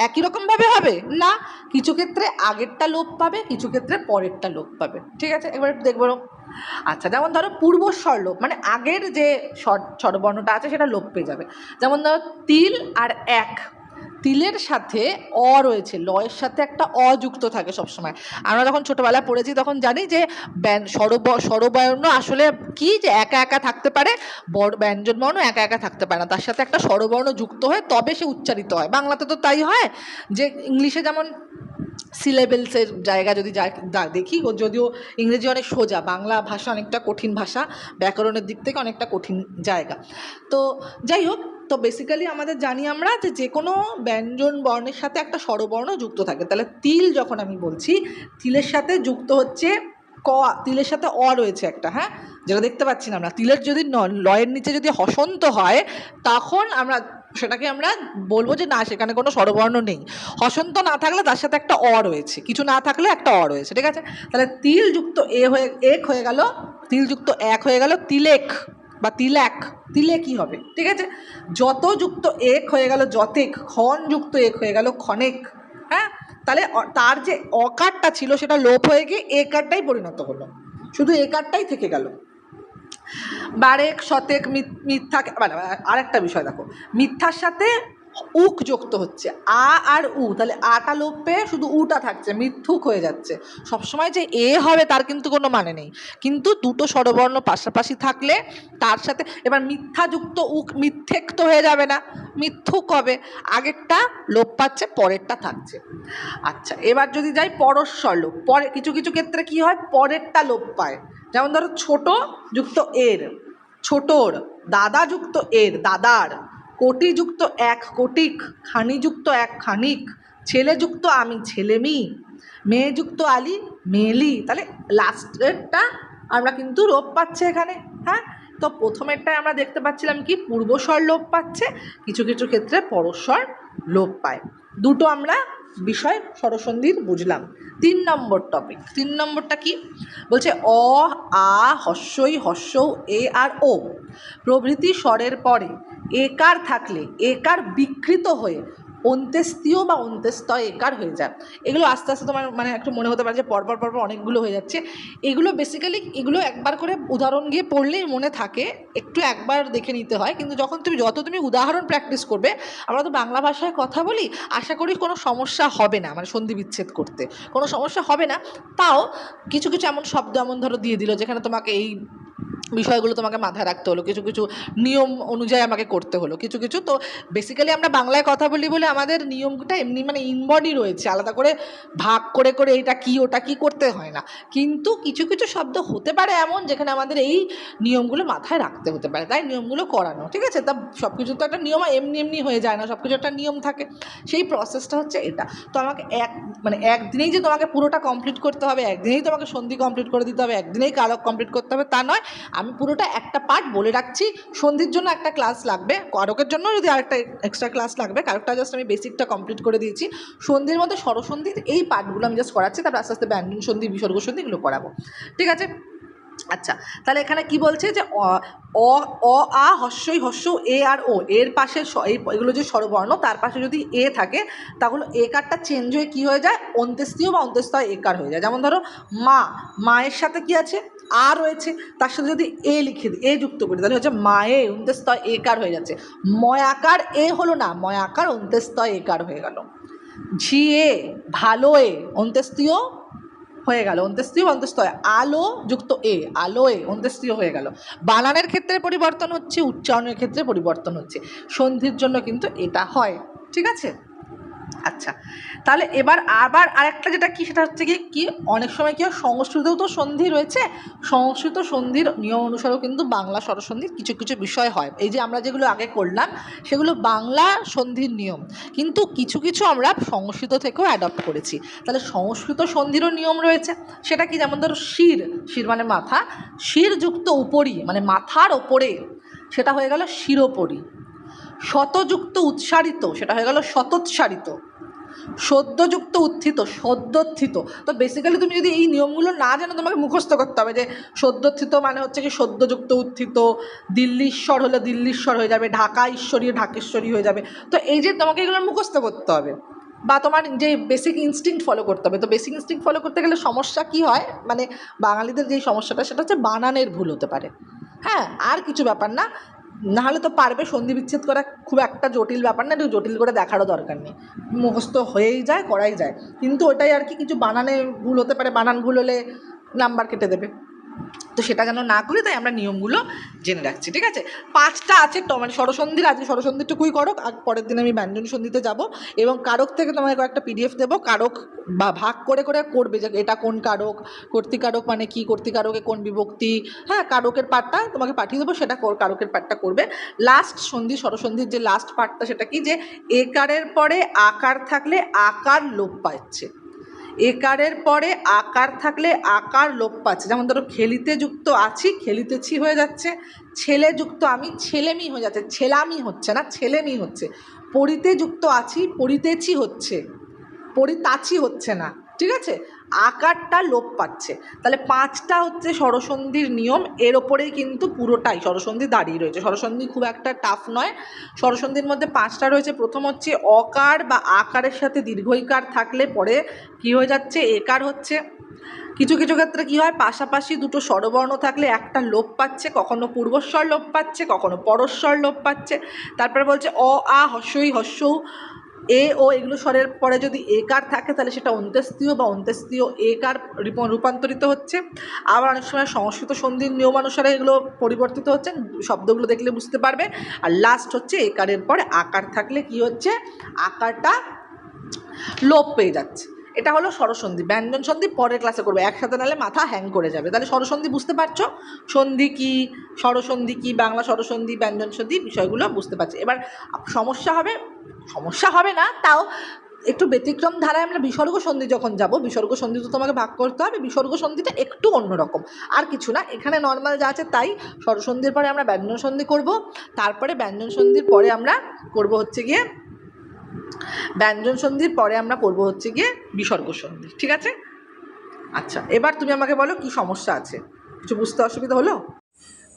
একই রকমভাবে হবে না, কিছু ক্ষেত্রে আগেরটা লোপ পাবে, কিছু ক্ষেত্রে পরেরটা লোপ পাবে, ঠিক আছে? এবার দেখবো। আচ্ছা, যেমন ধরো পূর্বস্বর লোপ, মানে আগের যে স্বরবর্ণটা আছে সেটা লোপ পেয়ে যাবে। যেমন ধরো তিল আর এক, তিলের সাথে অ রয়েছে, লয়ের সাথে একটা অ যুক্ত থাকে সবসময়। আমরা যখন ছোটোবেলায় পড়েছি তখন জানি যে স্বরবর্ণ আসলে কি, যে একা একা থাকতে পারে, ব্যঞ্জন বর্ণ একা একা থাকতে পারে না, তার সাথে একটা স্বরবর্ণ যুক্ত হয়ে তবে সে উচ্চারিত হয়। বাংলাতে তো তাই হয়, যে ইংলিশে যেমন সিলেবেলসের জায়গা যদি দেখি, যদিও ইংরেজি অনেক সোজা, বাংলা ভাষা অনেকটা কঠিন ভাষা, ব্যাকরণের দিক থেকে অনেকটা কঠিন জায়গা। তো যাই হোক, তো বেসিক্যালি আমাদের জানি আমরা যে কোনো ব্যঞ্জন বর্ণের সাথে একটা স্বরবর্ণ যুক্ত থাকে। তাহলে তিল যখন আমি বলছি, তিলের সাথে যুক্ত হচ্ছে ক, তিলের সাথে অ রয়েছে একটা, হ্যাঁ, যেটা দেখতে পাচ্ছি না আমরা। তিলের যদি লয়ের নিচে যদি হসন্ত হয়, তখন আমরা সেটাকে আমরা বলবো যে না, সেখানে কোনো স্বরবর্ণ নেই। হসন্ত না থাকলে তার সাথে একটা অ রয়েছে, কিছু না থাকলে একটা অ রয়েছে, ঠিক আছে? তাহলে তিল যুক্ত এক হয়ে গেল, তিল যুক্ত এক হয়ে গেল তিলেক বা তিলেক, তিলে কি হবে, ঠিক আছে? যত যুক্ত এক হয়ে গেল যতেক, ক্ষণ যুক্ত এক হয়ে গেল ক্ষণেক, হ্যাঁ? তাহলে তার যে অকারটা ছিল সেটা লোপ হয়ে গিয়ে একারটাই পরিণত হলো, শুধু একারটাই থেকে গেল। বারেক শতেক মিথ্যা, মানে আরেকটা বিষয় দেখো, মিথ্যার সাথে উক যুক্ত হচ্ছে, আ আর উ, তাহলে আটা লোপ পেয়ে শুধু উটা থাকছে, মিথ্যুক হয়ে যাচ্ছে। সবসময় যে এ হবে তার কিন্তু কোনো মানে নেই, কিন্তু দুটো স্বরবর্ণ পাশাপাশি থাকলে তার সাথে এবার মিথ্যাযুক্ত উক মিথ্যেক তো হয়ে যাবে না, মিথ্যুক হবে, আগেরটা লোপ পাচ্ছে পরেরটা থাকছে। আচ্ছা, এবার যদি যাই পরস্বর লোপ, পরে কিছু কিছু ক্ষেত্রে কি হয় পরেরটা লোপ পায়, যেমন ধরো ছোট যুক্ত এর, ছোটর, দাদা যুক্ত এর, দাদার, কোটি যুক্ত এক কোটিক, খানি যুক্ত এক খানিক, ছেলে যুক্ত আমি ছেলেমি, মেয়ে যুক্ত আলি মেলি, তাহলে লাস্টেরটা আমরা কিন্তু লোপ পাচ্ছে এখানে। হ্যাঁ, তো প্রথমেরটায় আমরা দেখতে পাচ্ছিলাম কি পূর্বস্বর লোপ পাচ্ছে, কিছু কিছু ক্ষেত্রে পরস্বর লোপ পায়। দুটো আমরা বিষয় স্বরসন্ধির বুঝলাম। 3 নম্বর টপিক, 3 নম্বরটা কি বলছে, অ আ হস্যই হস্যৌ এ আর ও প্রভৃতি স্বরের পরে একার থাকলে একার বিকৃত হয়ে অন্ত্যেস্তীয় বা অন্ত্যেস্তয় একার হয়ে যায়। এগুলো আস্তে আস্তে তোমার মানে একটু মনে হতে পারে যে পরপর পরপর অনেকগুলো হয়ে যাচ্ছে। এগুলো বেসিক্যালি এগুলো একবার করে উদাহরণ গিয়ে পড়লেই মনে থাকে, একটু একবার দেখে নিতে হয়, কিন্তু যখন তুমি যত তুমি উদাহরণ প্র্যাকটিস করবে, আমরা তো বাংলা ভাষায় কথা বলি, আশা করি কোনো সমস্যা হবে না, মানে সন্ধি বিচ্ছেদ করতে কোনো সমস্যা হবে না। তাও কিছু কিছু এমন শব্দ এমন ধরো দিয়ে দিল যেখানে তোমাকে এই বিষয়গুলো তোমাকে মাথায় রাখতে হলো, কিছু কিছু নিয়ম অনুযায়ী আমাকে করতে হলো কিছু কিছু। তো বেসিক্যালি আমরা বাংলায় কথা বলি বলে আমাদের নিয়মটা এমনি মানে ইনবডি রয়েছে, আলাদা করে ভাগ করে করে এটা কি ওটা কি করতে হয় না। কিন্তু কিছু কিছু শব্দ হতে পারে এমন যেখানে আমাদের এই নিয়মগুলো মাথায় রাখতে হতে পারে, তাই নিয়মগুলো করানো, ঠিক আছে। তা সব কিছু তো একটা নিয়ম এমনি এমনি হয়ে যায় না, সব কিছু একটা নিয়ম থাকে, সেই প্রসেসটা হচ্ছে এটা। তো আমাকে একদিনেই যে তোমাকে পুরোটা কমপ্লিট করতে হবে, একদিনেই তোমাকে সন্ধি কমপ্লিট করে দিতে হবে, একদিনেই কারক কমপ্লিট করতে হবে তা নয়। আমি পুরোটা একটা পার্ট বলে রাখছি, সন্ধির জন্য একটা ক্লাস লাগবে, কারকের জন্য যদি আরেকটা এক্সট্রা ক্লাস লাগবে, কারকটা জাস্ট আমি বেসিকটা কমপ্লিট করে দিয়েছি। সন্ধির মধ্যে স্বরসন্ধির এই পার্টগুলো আমি জাস্ট করাচ্ছি, তারপর আস্তে আস্তে ব্যঞ্জন সন্ধি বিসর্গ সন্ধি এগুলো করাবো, ঠিক আছে। আচ্ছা, তাহলে এখানে কি বলছে যে অ আ হস্যই হস্য এ আর ও এর পাশে এগুলো যে স্বরবর্ণ তার পাশে যদি এ থাকে তাহলে একারটা চেঞ্জ হয়ে কি হয়ে যায় অন্ত্যেস্তীয় বা অন্ত্যেস্তয় একার হয়ে যায়। যেমন ধরো মা, মায়ের সাথে কি আছে আ রয়েছে, তার সাথে যদি এ লিখে দিই, এ যুক্ত করি, তাহলে হচ্ছে মায়ে অন্ত্যেস্তয় একার হয়ে যাচ্ছে। ময়াকার এ হলো না, ময়াকার অন্ত্যেস্তয় একার হয়ে গেল। ঝিয়ে ভালো এ অন্ত্যেস্তীয় হয়ে গেল, অন্ত্যেস্তীয় অন্ত্যেস্তয়, আলো যুক্ত এ আলোয় অন্ত্যেস্তীয় হয়ে গেল। বানানের ক্ষেত্রে পরিবর্তন হচ্ছে, উচ্চারণের ক্ষেত্রে পরিবর্তন হচ্ছে, সন্ধির জন্য কিন্তু এটা হয়, ঠিক আছে। আচ্ছা, তাহলে এবার আবার আরেকটা যেটা কি সেটা হচ্ছে কি অনেক সময় কি হয় সংস্কৃতেও তো সন্ধি রয়েছে, সংস্কৃত সন্ধির নিয়ম অনুসারেও কিন্তু বাংলা স্বরসন্ধির কিছু কিছু বিষয় হয়। এই যে আমরা যেগুলো আগে করলাম সেগুলো বাংলা সন্ধির নিয়ম, কিন্তু কিছু কিছু আমরা সংস্কৃত থেকেও অ্যাডপ্ট করেছি। তাহলে সংস্কৃত সন্ধিরও নিয়ম রয়েছে, সেটা কি যেমন ধরো শির, শির মানে মাথা, শিরযুক্ত উপরি মানে মাথার ওপরে, সেটা হয়ে গেল শিরোপরি। শতযুক্ত উৎসারিত সেটা হয়ে গেল শতোৎসারিত। সদ্যযুক্ত উত্থিত সদ্যোত্থিত। তো বেসিক্যালি তুমি যদি এই নিয়মগুলো না জানো তোমাকে মুখস্থ করতে হবে যে সদ্যোত্থিত মানে হচ্ছে কি সদ্যযুক্ত উত্থিত, দিল্লীশ্বর হলে দিল্লীশ্বর হয়ে যাবে, ঢাকা ঈশ্বরী ঢাকেশ্বরী হয়ে যাবে। তো এই যে তোমাকে এগুলো মুখস্থ করতে হবে বা তোমার যে বেসিক ইনস্টিংক্ট ফলো করতে হবে। তো বেসিক ইনস্টিংক্ট ফলো করতে গেলে সমস্যা কি হয়, মানে বাঙালিদের যেই সমস্যাটা সেটা হচ্ছে বানানের ভুল হতে পারে, হ্যাঁ, আর কিছু ব্যাপার না। নাহলে তো পারবে, সন্ধি বিচ্ছেদ করা খুব একটা জটিল ব্যাপার না, একটু জটিল করে দেখারও দরকার নেই, মুখস্থ হয়েই যায়, করাই যায়। কিন্তু ওটাই আর কি কিছু বানানে ভুল হতে পারে, বানান ভুল হলে নাম্বার কেটে দেবে, তো সেটা যেন না করি তাই আমরা নিয়মগুলো জেনে রাখছি, ঠিক আছে। 5টা আছে মানে স্বরসন্ধির, আজকে স্বরসন্ধিটুকুই করো, আর পরের দিন আমি ব্যঞ্জন সন্ধিতে যাব এবং কারক থেকে তোমাকে কয়েকটা PDF দেবো, কারক বা ভাগ করে করে করবে যে এটা কোন কারক, কর্তৃকারক মানে কি, কর্তৃকারকে কোন বিভক্তি, হ্যাঁ, কারকের পার্টটা তোমাকে পাঠিয়ে দেবো, সেটা কারকের পার্টটা করবে। লাস্ট সন্ধি স্বরসন্ধির যে লাস্ট পার্টটা সেটা কি যে একারের পরে আকার থাকলে আকার লোপ পাচ্ছে, একারের পরে আকার থাকলে আকার লোপ পাচ্ছে। যেমন ধরো খেলিতে যুক্ত আছি খেলিতেছি হয়ে যাচ্ছে, ছেলে যুক্ত আমি ছেলেমি হয়ে যাচ্ছে, ছেলামি হচ্ছে না ছেলেমি হচ্ছে। পড়িতে যুক্ত আছি পড়িতেছি হচ্ছে, পড়িতাছি হচ্ছে না, ঠিক আছে, আকারটা লোপ পাচ্ছে। তাহলে 5টা হচ্ছে স্বরসন্ধির নিয়ম, এর ওপরেই কিন্তু পুরোটাই স্বরসন্ধি দাঁড়িয়ে রয়েছে। স্বরসন্ধি খুব একটা টাফ নয়। স্বরসন্ধির মধ্যে 5টা রয়েছে। প্রথম হচ্ছে অকার বা আকারের সাথে দীর্ঘইকার থাকলে পরে কি হয়ে যাচ্ছে, একার হচ্ছে। কিছু কিছু ক্ষেত্রে কী হয়, পাশাপাশি দুটো স্বরবর্ণ থাকলে একটা লোপ পাচ্ছে, কখনো পূর্বস্বর লোপ পাচ্ছে, কখনো পরস্বর লোপ পাচ্ছে। তারপরে বলছে অ আ হস্যই হস্যৌ এ ও এগুলো স্বরের পরে যদি একার থাকে তাহলে সেটা অন্ত্যেস্তীয় বা অন্ত্যেস্তীয় একার রূপান্তরিত হচ্ছে। আবার অনেক সময় সংস্কৃত সন্ধির নিয়মানুসারে এগুলো পরিবর্তিত হচ্ছে, শব্দগুলো দেখলে বুঝতে পারবে। আর লাস্ট হচ্ছে একারের পরে আকার থাকলে কি হচ্ছে, আকারটা লোপ পেয়ে যাচ্ছে। এটা হলো স্বরসন্ধি। ব্যঞ্জন সন্ধি পরের ক্লাসে করবে, একসাথে নাহলে মাথা হ্যাং করে যাবে। তাহলে স্বরসন্ধি বুঝতে পারছো, সন্ধি কি, স্বরসন্ধি কি, বাংলা স্বরসন্ধি, ব্যঞ্জন সন্ধি, বিষয়গুলো বুঝতে পারছি। এবার সমস্যা হবে না, তাও একটু ব্যতিক্রম ধারায় আমরা বিসর্গ সন্ধি যখন যাব, বিসর্গ সন্ধি তো তোমাকে ভাগ করতে হবে। বিসর্গ সন্ধিটা একটু অন্যরকম, আর কিছু না, এখানে নর্মাল যা আছে তাই। স্বরসন্ধির পরে আমরা ব্যঞ্জন সন্ধি করব, তারপরে ব্যঞ্জন সন্ধির পরে আমরা করব হচ্ছে গিয়ে ব্যঞ্জন সন্ধির পরে আমরা করব হচ্ছে গিয়ে বিসর্গ সন্ধি। ঠিক আছে? আচ্ছা, এবার তুমি আমাকে বলো কি সমস্যা আছে, কিছু বুঝতে অসুবিধা হলো?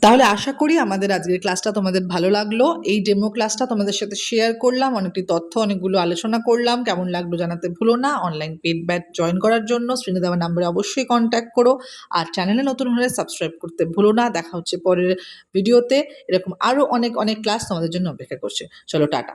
তাহলে আশা করি আমাদের আজকের ক্লাসটা তোমাদের ভালো লাগলো। এই ডেমো ক্লাসটা তোমাদের সাথে শেয়ার করলাম, অনেকটি তথ্য, অনেকগুলো আলোচনা করলাম। কেমন লাগলো জানাতে ভুলো না। অনলাইন পেড ব্যাচ জয়েন করার জন্য স্ক্রিনে দেওয়া নাম্বারে অবশ্যই কন্ট্যাক্ট করো। আর চ্যানেলে নতুন হলে সাবস্ক্রাইব করতে ভুলো না। দেখা হচ্ছে পরের ভিডিওতে। এরকম আরও অনেক অনেক ক্লাস তোমাদের জন্য অপেক্ষা করছে। চলো, টাটা।